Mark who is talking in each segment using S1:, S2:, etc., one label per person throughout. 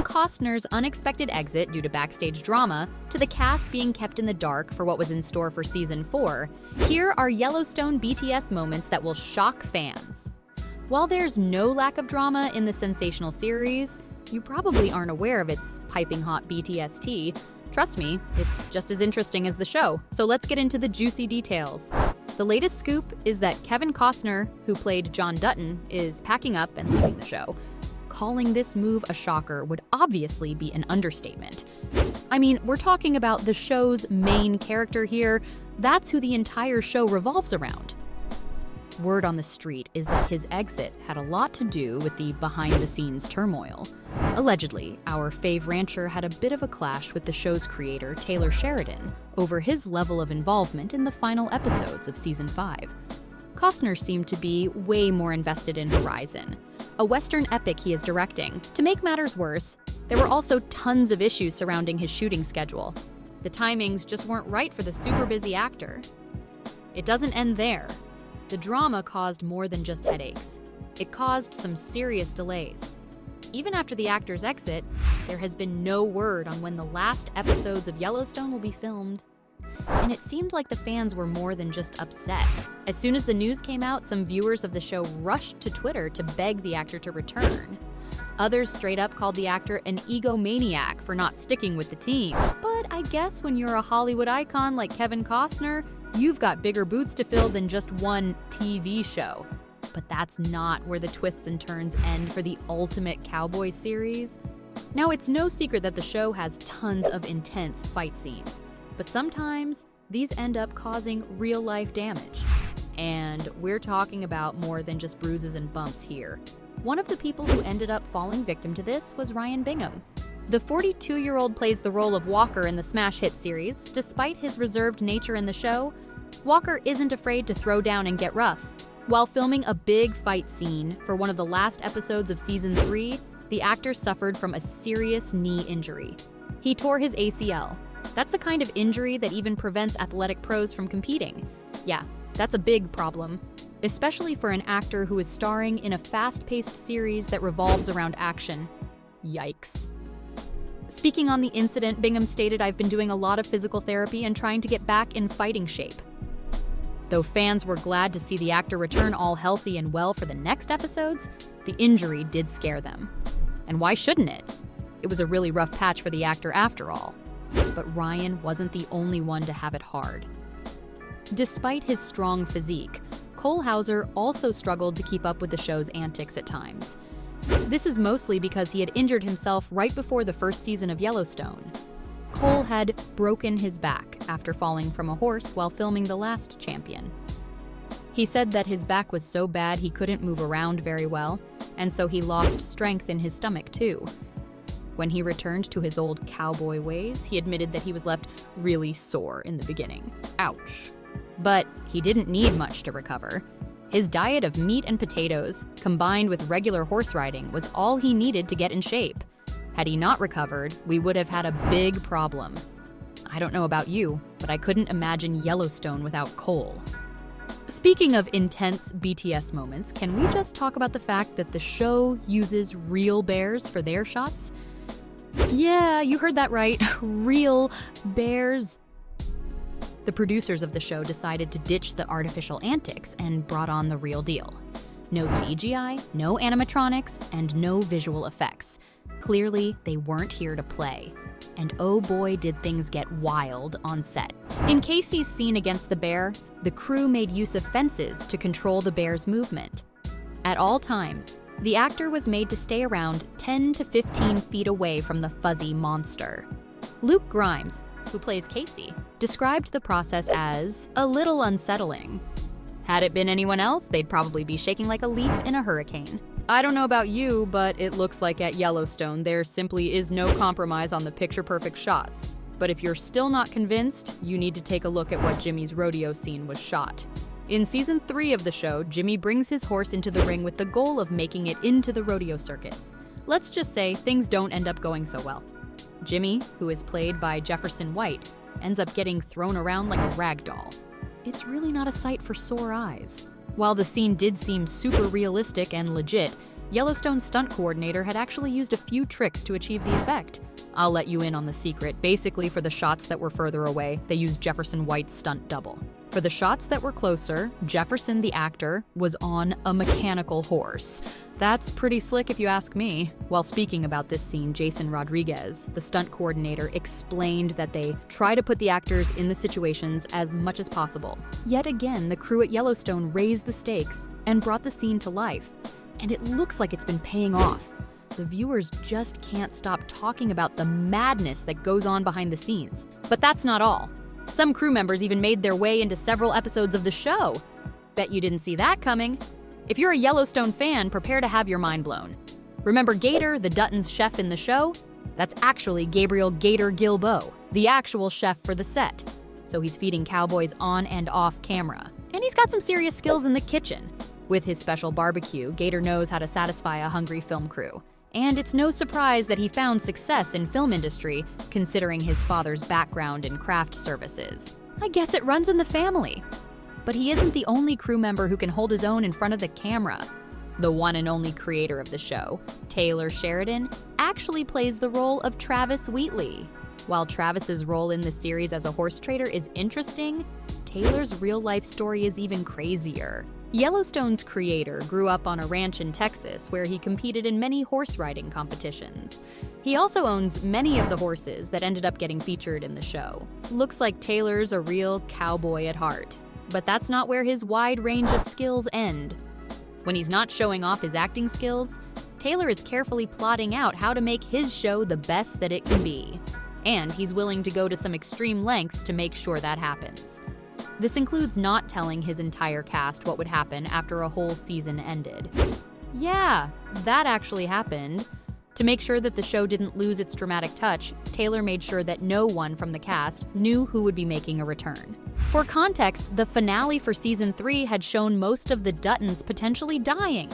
S1: From Costner's unexpected exit due to backstage drama, to the cast being kept in the dark for what was in store for Season 4, here are Yellowstone BTS moments that will shock fans. While there's no lack of drama in the sensational series, you probably aren't aware of its piping hot BTS tea. Trust me, it's just as interesting as the show, so let's get into the juicy details. The latest scoop is that Kevin Costner, who played John Dutton, is packing up and leaving the show. Calling this move a shocker would obviously be an understatement. I mean, we're talking about the show's main character here. That's who the entire show revolves around. Word on the street is that his exit had a lot to do with the behind-the-scenes turmoil. Allegedly, our fave rancher had a bit of a clash with the show's creator, Taylor Sheridan, over his level of involvement in the final episodes of Season 5. Costner seemed to be way more invested in Horizon, a Western epic he is directing. To make matters worse, there were also tons of issues surrounding his shooting schedule. The timings just weren't right for the super busy actor. It doesn't end there. The drama caused more than just headaches. It caused some serious delays. Even after the actor's exit, there has been no word on when the last episodes of Yellowstone will be filmed. And it seemed like the fans were more than just upset. As soon as the news came out, some viewers of the show rushed to Twitter to beg the actor to return. Others straight up called the actor an egomaniac for not sticking with the team. But I guess when you're a Hollywood icon like Kevin Costner, you've got bigger boots to fill than just one TV show. But that's not where the twists and turns end for the ultimate cowboy series. Now, it's no secret that the show has tons of intense fight scenes, but sometimes these end up causing real-life damage. And we're talking about more than just bruises and bumps here. One of the people who ended up falling victim to this was Ryan Bingham. The 42-year-old plays the role of Walker in the smash hit series. Despite his reserved nature in the show, Walker isn't afraid to throw down and get rough. While filming a big fight scene for one of the last episodes of Season 3, the actor suffered from a serious knee injury. He tore his ACL. That's the kind of injury that even prevents athletic pros from competing. Yeah, that's a big problem, especially for an actor who is starring in a fast-paced series that revolves around action. Yikes. Speaking on the incident, Bingham stated, "I've been doing a lot of physical therapy and trying to get back in fighting shape." Though fans were glad to see the actor return all healthy and well for the next episodes, the injury did scare them. And why shouldn't it? It was a really rough patch for the actor after all. But Ryan wasn't the only one to have it hard. Despite his strong physique, Cole Hauser also struggled to keep up with the show's antics at times. This is mostly because he had injured himself right before the first season of Yellowstone. Cole had broken his back after falling from a horse while filming The Last Champion. He said that his back was so bad he couldn't move around very well, and so he lost strength in his stomach too. When he returned to his old cowboy ways, he admitted that he was left really sore in the beginning. Ouch. But he didn't need much to recover. His diet of meat and potatoes, combined with regular horse riding, was all he needed to get in shape. Had he not recovered, we would have had a big problem. I don't know about you, but I couldn't imagine Yellowstone without Cole. Speaking of intense BTS moments, can we just talk about the fact that the show uses real bears for their shots? Yeah, you heard that right. Real bears. The producers of the show decided to ditch the artificial antics and brought on the real deal. No CGI, no animatronics, and no visual effects. Clearly, they weren't here to play. And oh boy, did things get wild on set. In Casey's scene against the bear, the crew made use of fences to control the bear's movement. At all times, the actor was made to stay around 10 to 15 feet away from the fuzzy monster. Luke Grimes, who plays Casey, described the process as a little unsettling. Had it been anyone else, they'd probably be shaking like a leaf in a hurricane. I don't know about you, but it looks like at Yellowstone there simply is no compromise on the picture-perfect shots. But if you're still not convinced, you need to take a look at what Jimmy's rodeo scene was shot. In Season 3 of the show, Jimmy brings his horse into the ring with the goal of making it into the rodeo circuit. Let's just say things don't end up going so well. Jimmy, who is played by Jefferson White, ends up getting thrown around like a rag doll. It's really not a sight for sore eyes. While the scene did seem super realistic and legit, Yellowstone's stunt coordinator had actually used a few tricks to achieve the effect. I'll let you in on the secret. Basically, for the shots that were further away, they used Jefferson White's stunt double. For the shots that were closer, Jefferson, the actor, was on a mechanical horse. That's pretty slick if you ask me. While speaking about this scene, Jason Rodriguez, the stunt coordinator, explained that they try to put the actors in the situations as much as possible. Yet again, the crew at Yellowstone raised the stakes and brought the scene to life. And it looks like it's been paying off. The viewers just can't stop talking about the madness that goes on behind the scenes. But that's not all. Some crew members even made their way into several episodes of the show. Bet you didn't see that coming. If you're a Yellowstone fan, prepare to have your mind blown. Remember Gator, the Dutton's chef in the show? That's actually Gabriel Gator Gilbo, the actual chef for the set. So he's feeding cowboys on and off camera. And he's got some serious skills in the kitchen. With his special barbecue, Gator knows how to satisfy a hungry film crew. And it's no surprise that he found success in film industry, considering his father's background in craft services. I guess it runs in the family. But he isn't the only crew member who can hold his own in front of the camera. The one and only creator of the show, Taylor Sheridan, actually plays the role of Travis Wheatley. While Travis's role in the series as a horse trader is interesting, Taylor's real-life story is even crazier. Yellowstone's creator grew up on a ranch in Texas where he competed in many horse riding competitions. He also owns many of the horses that ended up getting featured in the show. Looks like Taylor's a real cowboy at heart. But that's not where his wide range of skills end. When he's not showing off his acting skills, Taylor is carefully plotting out how to make his show the best that it can be. And he's willing to go to some extreme lengths to make sure that happens. This includes not telling his entire cast what would happen after a whole season ended. Yeah, that actually happened. To make sure that the show didn't lose its dramatic touch, Taylor made sure that no one from the cast knew who would be making a return. For context, the finale for Season 3 had shown most of the Duttons potentially dying.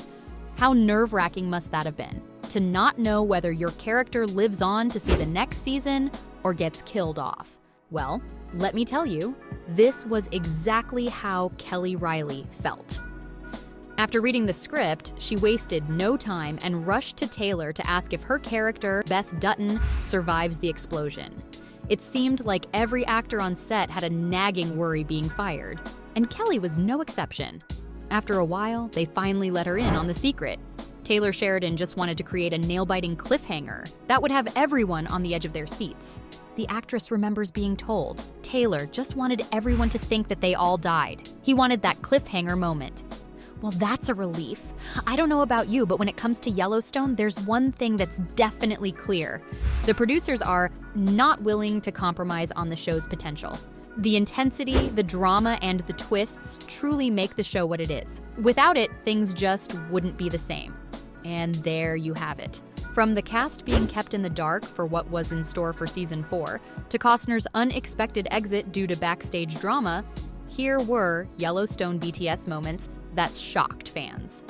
S1: How nerve-wracking must that have been, to not know whether your character lives on to see the next season or gets killed off? Well, let me tell you, this was exactly how Kelly Riley felt. After reading the script, she wasted no time and rushed to Taylor to ask if her character, Beth Dutton, survives the explosion. It seemed like every actor on set had a nagging worry being fired, and Kelly was no exception. After a while, they finally let her in on the secret. Taylor Sheridan just wanted to create a nail-biting cliffhanger that would have everyone on the edge of their seats. The actress remembers being told, Taylor just wanted everyone to think that they all died. He wanted that cliffhanger moment. Well, that's a relief. I don't know about you, but when it comes to Yellowstone, there's one thing that's definitely clear. The producers are not willing to compromise on the show's potential. The intensity, the drama, and the twists truly make the show what it is. Without it, things just wouldn't be the same. And there you have it. From the cast being kept in the dark for what was in store for Season 4, to Costner's unexpected exit due to backstage drama, here were Yellowstone BTS moments that shocked fans.